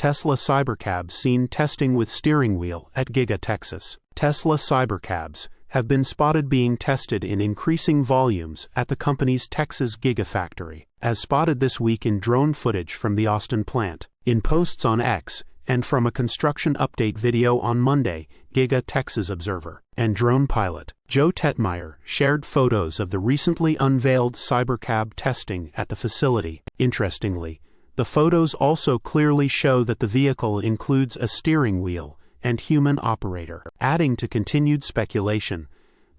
Tesla Cybercabs seen testing with steering wheel at Giga, Texas. Tesla Cybercabs have been spotted being tested in increasing volumes at the company's Texas Gigafactory, as spotted this week in drone footage from the Austin plant, in posts on X, and from a construction update video on Monday. Giga Texas observer and drone pilot Joe Tetmeyer shared photos of the recently unveiled Cybercab testing at the facility. Interestingly, the photos also clearly show that the vehicle includes a steering wheel and human operator, adding to continued speculation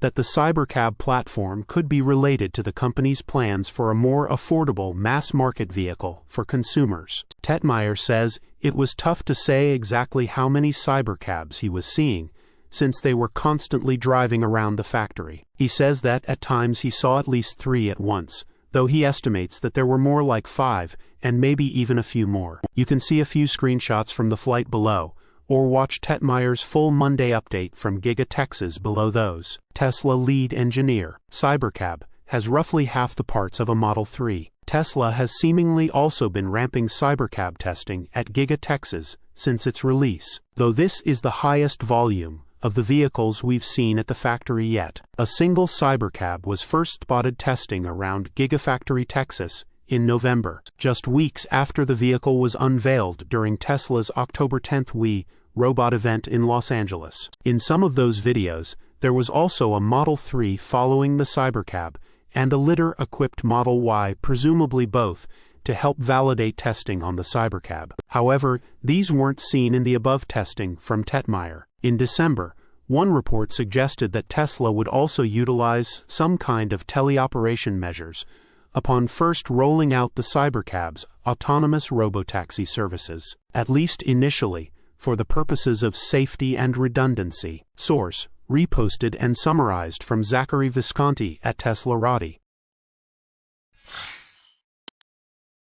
that the Cybercab platform could be related to the company's plans for a more affordable mass-market vehicle for consumers. Tetmeyer says it was tough to say exactly how many Cybercabs he was seeing, since they were constantly driving around the factory. He says that at times he saw at least 3 at once, though he estimates that there were more like 5, and maybe even a few more. You can see a few screenshots from the flight below, or watch Tetmeyer's full Monday update from Giga Texas below those. Tesla lead engineer. Cybercab has roughly half the parts of a Model 3. Tesla has seemingly also been ramping Cybercab testing at Giga Texas since its release, though this is the highest volume of the vehicles we've seen at the factory yet. A single Cybercab was first spotted testing around Gigafactory, Texas, in November, just weeks after the vehicle was unveiled during Tesla's October 10th We Robot event in Los Angeles. In some of those videos, there was also a Model 3 following the Cybercab, and a litter-equipped Model Y, presumably both, to help validate testing on the Cybercab. However, these weren't seen in the above testing from Tetmeyer. In December, one report suggested that Tesla would also utilize some kind of teleoperation measures upon first rolling out the Cybercab's autonomous robotaxi services, at least initially, for the purposes of safety and redundancy. Source: reposted and summarized from Zachary Visconti at teslarati.